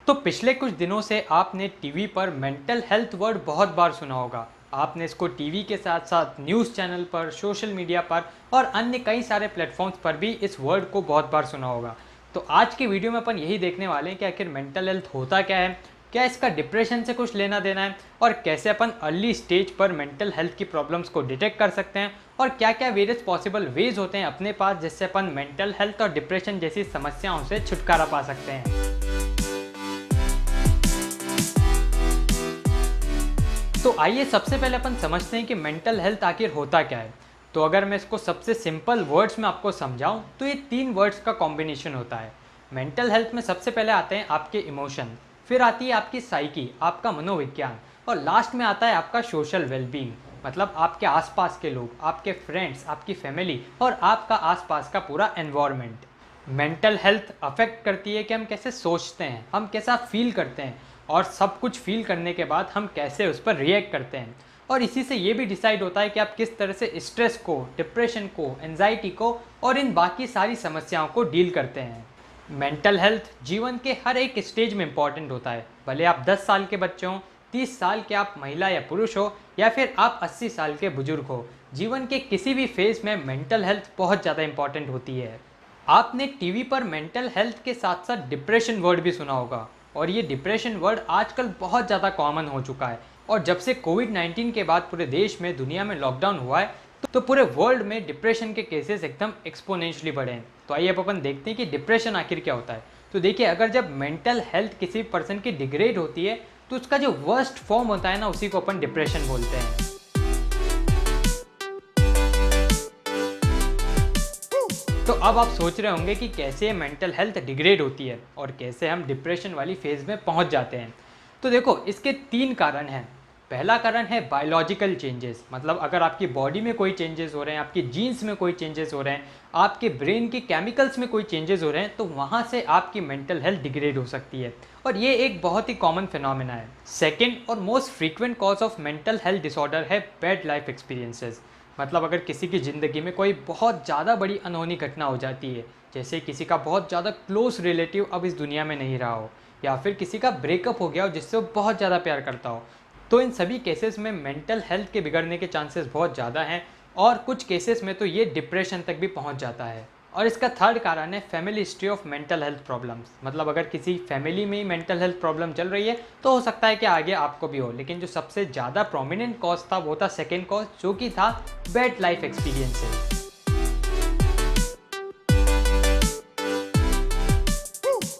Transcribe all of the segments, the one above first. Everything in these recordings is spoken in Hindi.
तो पिछले कुछ दिनों से आपने टीवी पर मेंटल हेल्थ वर्ड बहुत बार सुना होगा। आपने इसको टीवी के साथ साथ न्यूज़ चैनल पर, सोशल मीडिया पर और अन्य कई सारे प्लेटफॉर्म्स पर भी इस वर्ड को बहुत बार सुना होगा। तो आज की वीडियो में अपन यही देखने वाले हैं कि आखिर मेंटल हेल्थ होता क्या है, क्या इसका डिप्रेशन से कुछ लेना देना है और कैसे अपन अर्ली स्टेज पर मेंटल हेल्थ की प्रॉब्लम्स को डिटेक्ट कर सकते हैं और क्या क्या वेरियस पॉसिबल वेज होते हैं अपने पास जिससे अपन मेंटल हेल्थ और डिप्रेशन जैसी समस्याओं से छुटकारा पा सकते हैं। तो आइए सबसे पहले अपन समझते हैं कि मेंटल हेल्थ आखिर होता क्या है। तो अगर मैं इसको सबसे सिंपल वर्ड्स में आपको समझाऊं तो ये तीन वर्ड्स का कॉम्बिनेशन होता है। मेंटल हेल्थ में सबसे पहले आते हैं आपके इमोशन, फिर आती है आपकी साइकी, आपका मनोविज्ञान, और लास्ट में आता है आपका सोशल वेलबींग, मतलब आपके आसपास के लोग, आपके फ्रेंड्स, आपकी फैमिली और आपका आसपास का पूरा एनवायरनमेंट। मेंटल हेल्थ अफेक्ट करती है कि हम कैसे सोचते हैं, हम कैसा फील करते हैं और सब कुछ फील करने के बाद हम कैसे उस पर रिएक्ट करते हैं। और इसी से ये भी डिसाइड होता है कि आप किस तरह से स्ट्रेस को, डिप्रेशन को, एंजाइटी को और इन बाकी सारी समस्याओं को डील करते हैं। मेंटल हेल्थ जीवन के हर एक स्टेज में इम्पॉर्टेंट होता है, भले आप 10 साल के बच्चे हों, 30 साल के आप महिला या पुरुष हो या फिर आप 80 साल के बुजुर्ग हो। जीवन के किसी भी फेज में मेंटल हेल्थ बहुत ज़्यादा इंपॉर्टेंट होती है। आपने टीवी पर मेंटल हेल्थ के साथ साथ डिप्रेशन वर्ड भी सुना होगा और ये डिप्रेशन वर्ड आजकल बहुत ज़्यादा कॉमन हो चुका है। और जब से कोविड-19 के बाद पूरे देश में, दुनिया में लॉकडाउन हुआ है तो पूरे वर्ल्ड में डिप्रेशन के केसेस एकदम एक्सपोनेंशियली बढ़े हैं। तो आइए अब अपन देखते हैं कि डिप्रेशन आखिर क्या होता है। तो देखिए, अगर जब मेंटल हेल्थ किसी पर्सन की डिग्रेड होती है तो उसका जो वर्स्ट फॉर्म होता है ना, उसी को अपन डिप्रेशन बोलते हैं। तो अब आप सोच रहे होंगे कि कैसे मेंटल हेल्थ डिग्रेड होती है और कैसे हम डिप्रेशन वाली फेज में पहुंच जाते हैं। तो देखो, इसके तीन कारण हैं। पहला कारण है बायोलॉजिकल चेंजेस, मतलब अगर आपकी बॉडी में कोई चेंजेस हो रहे हैं, आपकी जीन्स में कोई चेंजेस हो रहे हैं, आपके ब्रेन के केमिकल्स में कोई चेंजेस हो रहे हैं, तो वहाँ से आपकी मेंटल हेल्थ डिग्रेड हो सकती है और ये एक बहुत ही कॉमन फिनोमेना है। सेकेंड और most frequent cause of mental health disorder है बैड लाइफ एक्सपीरियंसेस, मतलब अगर किसी की ज़िंदगी में कोई बहुत ज़्यादा बड़ी अनहोनी घटना हो जाती है, जैसे किसी का बहुत ज़्यादा क्लोज रिलेटिव अब इस दुनिया में नहीं रहा हो या फिर किसी का ब्रेकअप हो गया हो जिससे वो बहुत ज़्यादा प्यार करता हो, तो इन सभी केसेस में मेंटल हेल्थ के बिगड़ने के चांसेस बहुत ज़्यादा हैं और कुछ केसेस में तो ये डिप्रेशन तक भी पहुंच जाता है। और इसका थर्ड कारण है family history of mental health problems, मतलब अगर किसी फैमिली में ही मेंटल हेल्थ प्रॉब्लम चल रही है तो हो सकता है कि आगे आपको भी हो, लेकिन जो सबसे ज़्यादा प्रोमिनेंट कॉज था वो था सेकेंड कॉज, जो कि था बैड लाइफ एक्सपीरियंसेस।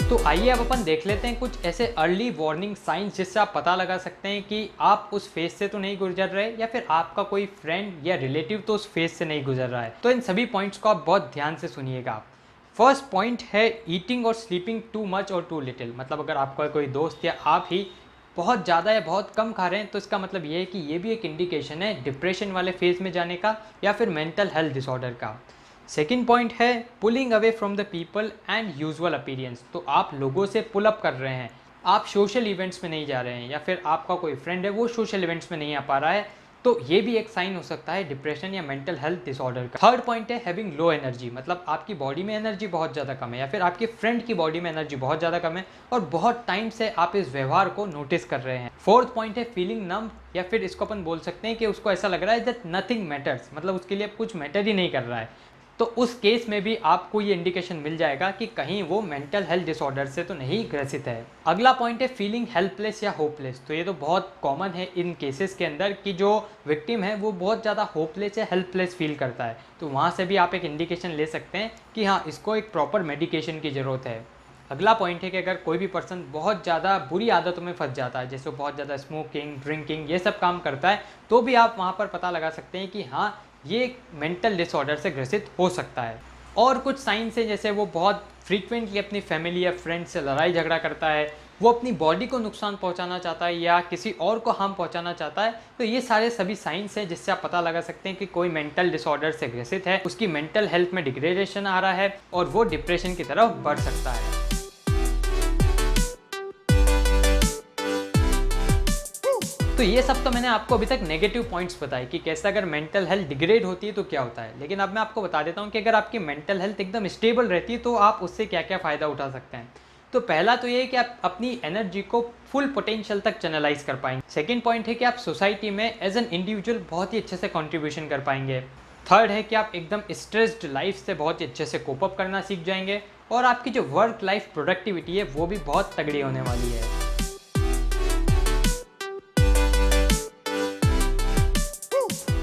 तो आइए अब अपन देख लेते हैं कुछ ऐसे अर्ली वार्निंग साइंस जिससे आप पता लगा सकते हैं कि आप उस फेज से तो नहीं गुजर रहे या फिर आपका कोई फ्रेंड या रिलेटिव तो उस फेज से नहीं गुजर रहा है। तो इन सभी पॉइंट्स को आप बहुत ध्यान से सुनिएगा। फर्स्ट पॉइंट है ईटिंग और स्लीपिंग टू मच और टू लिटिल, मतलब अगर आपका कोई दोस्त या आप ही बहुत ज़्यादा या बहुत कम खा रहे हैं तो इसका मतलब ये है कि ये भी एक इंडिकेशन है डिप्रेशन वाले फेज में जाने का या फिर मेंटल हेल्थ डिसऑर्डर का। सेकेंड पॉइंट है pulling away from the people and usual appearance, तो आप लोगों से पुल अप कर रहे हैं, आप सोशल इवेंट्स में नहीं जा रहे हैं या फिर आपका कोई फ्रेंड है वो सोशल इवेंट्स में नहीं आ पा रहा है, तो ये भी एक साइन हो सकता है डिप्रेशन या मेंटल हेल्थ डिसऑर्डर का। थर्ड पॉइंट है हैविंग लो एनर्जी, मतलब आपकी बॉडी में एनर्जी बहुत ज़्यादा कम है या फिर आपके फ्रेंड की बॉडी में एनर्जी बहुत ज़्यादा कम है और बहुत टाइम से आप इस व्यवहार को नोटिस कर रहे हैं। फोर्थ पॉइंट है फीलिंग नम, या फिर इसको अपन बोल सकते हैं कि उसको ऐसा लग रहा है दैट नथिंग मैटर्स, मतलब उसके लिए कुछ मैटर ही नहीं कर रहा है। तो उस केस में भी आपको ये इंडिकेशन मिल जाएगा कि कहीं वो मेंटल हेल्थ डिसऑर्डर से तो नहीं ग्रसित है। अगला पॉइंट है फीलिंग हेल्पलेस या होपलेस, तो ये तो बहुत कॉमन है इन केसेस के अंदर कि जो विक्टिम है वो बहुत ज़्यादा होपलेस या हेल्पलेस फील करता है, तो वहाँ से भी आप एक इंडिकेशन ले सकते हैं कि हाँ, इसको एक प्रॉपर मेडिकेशन की ज़रूरत है। अगला पॉइंट है कि अगर कोई भी पर्सन बहुत ज़्यादा बुरी आदतों में फंस जाता है, जैसे बहुत ज़्यादा स्मोकिंग, ड्रिंकिंग, ये सब काम करता है, तो भी आप वहाँ पर पता लगा सकते हैं कि हाँ, ये मेंटल डिसऑर्डर से ग्रसित हो सकता है। और कुछ साइंस हैं, जैसे वो बहुत फ्रीक्वेंटली अपनी फैमिली या फ्रेंड से लड़ाई झगड़ा करता है, वो अपनी बॉडी को नुकसान पहुंचाना चाहता है या किसी और को हार्म पहुंचाना चाहता है, तो ये सारे सभी साइंस हैं जिससे आप पता लगा सकते हैं कि कोई मेंटल डिसऑर्डर से ग्रसित है, उसकी मेंटल हेल्थ में डिग्रेडेशन आ रहा है और वो डिप्रेशन की तरफ बढ़ सकता है। तो ये सब तो मैंने आपको अभी तक नेगेटिव पॉइंट्स बताए कि कैसे अगर मेंटल हेल्थ डिग्रेड होती है तो क्या होता है, लेकिन अब मैं आपको बता देता हूँ कि अगर आपकी मेंटल हेल्थ एकदम स्टेबल रहती है तो आप उससे क्या क्या फ़ायदा उठा सकते हैं। तो पहला तो ये है कि आप अपनी एनर्जी को फुल पोटेंशियल तक चैनलाइज कर पाएंगे। सेकंड पॉइंट है कि आप सोसाइटी में एज एन इंडिविजुअल बहुत ही अच्छे से कंट्रीब्यूशन कर पाएंगे। थर्ड है कि आप एकदम स्ट्रेस्ड लाइफ से बहुत ही अच्छे से कोप अप करना सीख जाएंगे और आपकी जो वर्क लाइफ प्रोडक्टिविटी है वो भी बहुत तगड़ी होने वाली है।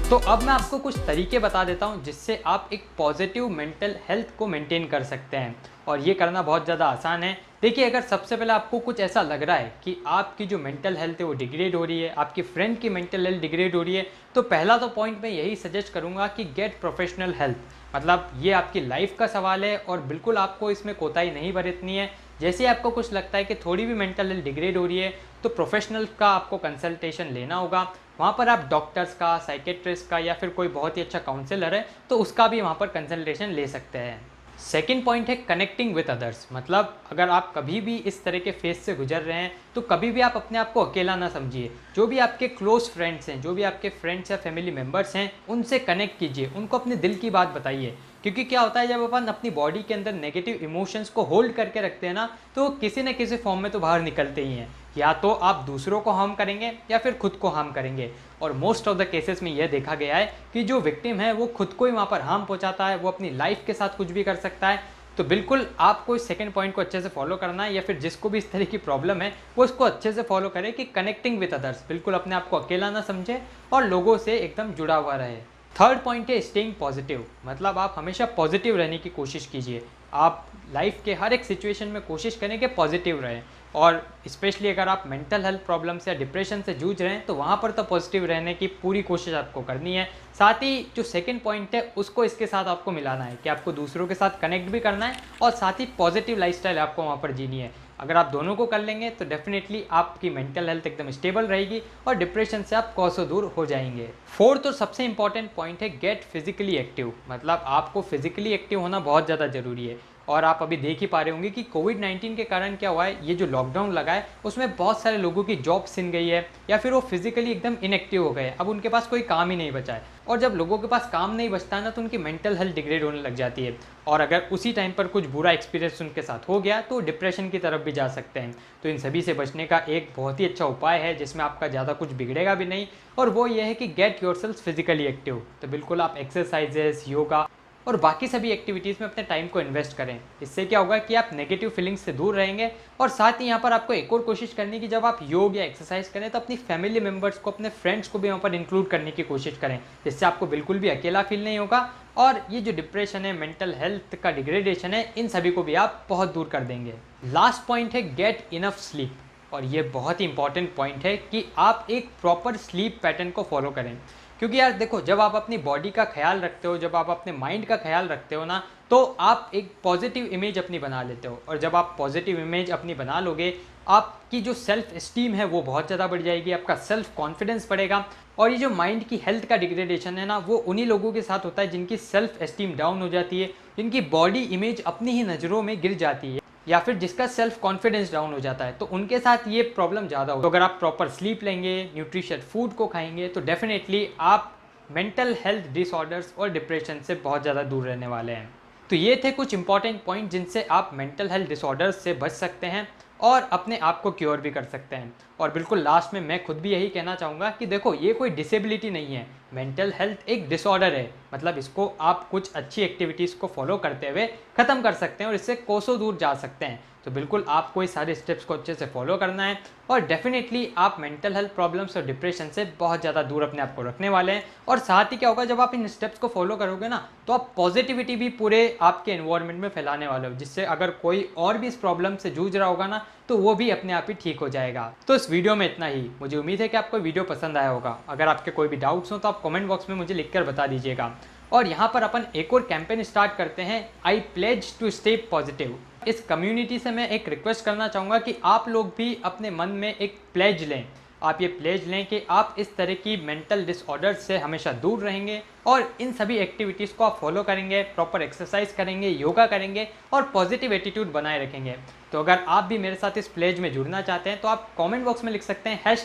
तो अब मैं आपको कुछ तरीके बता देता हूँ जिससे आप एक पॉजिटिव मेंटल हेल्थ को मेंटेन कर सकते हैं और ये करना बहुत ज़्यादा आसान है। देखिए, अगर सबसे पहले आपको कुछ ऐसा लग रहा है कि आपकी जो मेंटल हेल्थ है वो डिग्रेड हो रही है, आपकी फ्रेंड की मेंटल हेल्थ डिग्रेड हो रही है, तो पहला तो पॉइंट मैं यही सजेस्ट करूँगा कि गेट प्रोफेशनल हेल्प। मतलब ये आपकी लाइफ का सवाल है और बिल्कुल आपको इसमें कोताही नहीं बरतनी है। जैसे ही आपको कुछ लगता है कि थोड़ी भी मेंटल हेल्थ डिग्रेड हो रही है तो प्रोफेशनल का आपको कंसल्टेशन लेना होगा। वहाँ पर आप डॉक्टर्स का, साइकेट्रिस्ट का या फिर कोई बहुत ही अच्छा काउंसलर है तो उसका भी वहाँ पर कंसल्टेशन ले सकते हैं। सेकेंड पॉइंट है कनेक्टिंग विद अदर्स। मतलब अगर आप कभी भी इस तरह के फेज से गुजर रहे हैं तो कभी भी आप अपने आप को अकेला ना समझिए। जो भी आपके क्लोज फ्रेंड्स हैं, जो भी आपके फ्रेंड्स या फैमिली मेम्बर्स हैं, उनसे कनेक्ट कीजिए, उनको अपने दिल की बात बताइए। क्योंकि क्या होता है, जब अपन अपनी बॉडी के अंदर नेगेटिव इमोशंस को होल्ड करके रखते हैं ना, तो किसी न किसी फॉर्म में तो बाहर निकलते ही हैं। या तो आप दूसरों को हार्म करेंगे या फिर खुद को हार्म करेंगे। और मोस्ट ऑफ द केसेस में यह देखा गया है कि जो विक्टिम है वो खुद को ही वहाँ पर हार्म पहुँचाता है, वो अपनी लाइफ के साथ कुछ भी कर सकता है। तो बिल्कुल आपको इस सेकंड पॉइंट को अच्छे से फॉलो करना है, या फिर जिसको भी इस तरह की प्रॉब्लम है वो इसको अच्छे से फॉलो करे कि कनेक्टिंग विद अदर्स, बिल्कुल अपने आप को अकेला ना समझे और लोगों से एकदम जुड़ा हुआ रहे। थर्ड पॉइंट है स्टेइंग पॉजिटिव। मतलब आप हमेशा पॉजिटिव रहने की कोशिश कीजिए। आप लाइफ के हर एक सिचुएशन में कोशिश करें कि पॉजिटिव रहें, और स्पेशली अगर आप मेंटल हेल्थ प्रॉब्लम्स या डिप्रेशन से जूझ रहे हैं तो वहाँ पर तो पॉजिटिव रहने की पूरी कोशिश आपको करनी है। साथ ही जो सेकंड पॉइंट है उसको इसके साथ आपको मिलाना है कि आपको दूसरों के साथ कनेक्ट भी करना है और साथ ही पॉजिटिव लाइफस्टाइल आपको वहाँ पर जीनी है। अगर आप दोनों को कर लेंगे तो डेफिनेटली आपकी मेंटल हेल्थ एकदम स्टेबल रहेगी और डिप्रेशन से आप कोसों दूर हो जाएंगे। फोर्थ और सबसे इंपॉर्टेंट पॉइंट है गेट फिजिकली एक्टिव। मतलब आपको फिजिकली एक्टिव होना बहुत ज़्यादा ज़रूरी है। और आप अभी देख ही पा रहे होंगे कि कोविड-19 के कारण क्या हुआ है, ये जो लॉकडाउन लगा है उसमें बहुत सारे लोगों की जॉब छिन गई है या फिर वो फिजिकली एकदम इनएक्टिव हो गए। अब उनके पास कोई काम ही नहीं बचा है, और जब लोगों के पास काम नहीं बचता है ना तो उनकी मेंटल हेल्थ डिग्रेड होने लग जाती है। और अगर उसी टाइम पर कुछ बुरा एक्सपीरियंस उनके साथ हो गया तो डिप्रेशन की तरफ भी जा सकते हैं। तो इन सभी से बचने का एक बहुत ही अच्छा उपाय है जिसमें आपका ज़्यादा कुछ बिगड़ेगा भी नहीं, और वो ये है कि गेट योरसेल्फ फिजिकली एक्टिव। तो बिल्कुल आप एक्सरसाइजेस, योगा और बाकी सभी एक्टिविटीज़ में अपने टाइम को इन्वेस्ट करें। इससे क्या होगा कि आप नेगेटिव फीलिंग्स से दूर रहेंगे। और साथ ही यहाँ पर आपको एक और कोशिश करनी कि जब आप योग या एक्सरसाइज करें तो अपनी फैमिली मेम्बर्स को, अपने फ्रेंड्स को भी यहाँ पर इंक्लूड करने की कोशिश करें, जिससे आपको बिल्कुल भी अकेला फील नहीं होगा। और ये जो डिप्रेशन है, मेंटल हेल्थ का डिग्रेडेशन है, इन सभी को भी आप बहुत दूर कर देंगे। लास्ट पॉइंट है गेट इनफ स्लीप। और ये बहुत ही इंपॉर्टेंट पॉइंट है कि आप एक प्रॉपर स्लीप पैटर्न को फॉलो करें। क्योंकि यार देखो, जब आप अपनी बॉडी का ख्याल रखते हो, जब आप अपने माइंड का ख्याल रखते हो ना, तो आप एक पॉजिटिव इमेज अपनी बना लेते हो। और जब आप पॉजिटिव इमेज अपनी बना लोगे, आपकी जो सेल्फ एस्टीम है वो बहुत ज़्यादा बढ़ जाएगी, आपका सेल्फ कॉन्फिडेंस बढ़ेगा। और ये जो माइंड की हेल्थ का डिग्रेडेशन है ना, वो उन्हीं लोगों के साथ होता है जिनकी सेल्फ एस्टीम डाउन हो जाती है, जिनकी बॉडी इमेज अपनी ही नज़रों में गिर जाती है, या फिर जिसका सेल्फ कॉन्फिडेंस डाउन हो जाता है, तो उनके साथ ये प्रॉब्लम ज़्यादा हो। तो अगर आप प्रॉपर स्लीप लेंगे, न्यूट्रिशियस फूड को खाएंगे, तो डेफिनेटली आप मेंटल हेल्थ डिसऑर्डर्स और डिप्रेशन से बहुत ज़्यादा दूर रहने वाले हैं। तो ये थे कुछ इंपॉर्टेंट पॉइंट जिनसे आप मेंटल हेल्थ डिसऑर्डर्स से बच सकते हैं और अपने आप को क्योर भी कर सकते हैं। और बिल्कुल लास्ट में मैं खुद भी यही कहना चाहूँगा कि देखो, ये कोई डिसेबिलिटी नहीं है, मेंटल हेल्थ एक डिसऑर्डर है। मतलब इसको आप कुछ अच्छी एक्टिविटीज़ को फॉलो करते हुए ख़त्म कर सकते हैं और इससे कोसों दूर जा सकते हैं। तो बिल्कुल आपको इस सारे स्टेप्स को अच्छे से फॉलो करना है और डेफिनेटली आप मेंटल हेल्थ प्रॉब्लम्स और डिप्रेशन से बहुत ज़्यादा दूर अपने आप को रखने वाले हैं। और साथ ही क्या होगा, जब आप इन स्टेप्स को फॉलो करोगे ना, तो आप पॉजिटिविटी भी पूरे आपके एनवायरनमेंट में फैलाने वाले हो, जिससे अगर कोई और भी इस प्रॉब्लम से जूझ रहा होगा ना, तो वो भी अपने आप ही ठीक हो जाएगा। तो इस वीडियो में इतना ही। मुझे उम्मीद है कि आपको वीडियो पसंद आया होगा। अगर आपके कोई भी डाउट्स हो तो आप कमेंट बॉक्स में मुझे लिखकर बता दीजिएगा। और यहाँ पर अपन एक और कैंपेन स्टार्ट करते हैं, आई प्लेज टू स्टे पॉजिटिव। इस कम्युनिटी से मैं एक रिक्वेस्ट करना चाहूँगा कि आप लोग भी अपने मन में एक प्लेज लें। आप ये प्लेज लें कि आप इस तरह की मेंटल डिसऑर्डर से हमेशा दूर रहेंगे और इन सभी एक्टिविटीज़ को आप फॉलो करेंगे, प्रॉपर एक्सरसाइज करेंगे, योगा करेंगे और पॉजिटिव एटीट्यूड बनाए रखेंगे। तो अगर आप भी मेरे साथ इस प्लेज में जुड़ना चाहते हैं तो आप कमेंट बॉक्स में लिख सकते हैं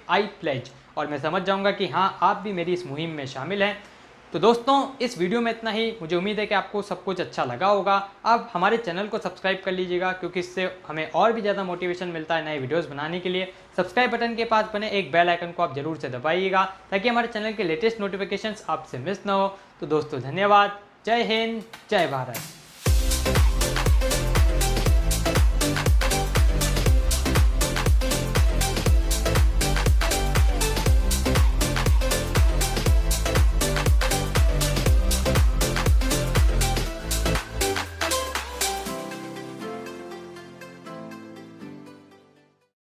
#I pledge, और मैं समझ जाऊँगा कि हाँ, आप भी मेरी इस मुहिम में शामिल हैं। तो दोस्तों इस वीडियो में इतना ही। मुझे उम्मीद है कि आपको सब कुछ अच्छा लगा होगा। आप हमारे चैनल को सब्सक्राइब कर लीजिएगा, क्योंकि इससे हमें और भी ज़्यादा मोटिवेशन मिलता है नए वीडियोस बनाने के लिए। सब्सक्राइब बटन के पास बने एक बेल आइकन को आप जरूर से दबाइएगा, ताकि हमारे चैनल के लेटेस्ट नोटिफिकेशंस आपसे मिस ना हो। तो दोस्तों धन्यवाद। जय हिंद, जय भारत।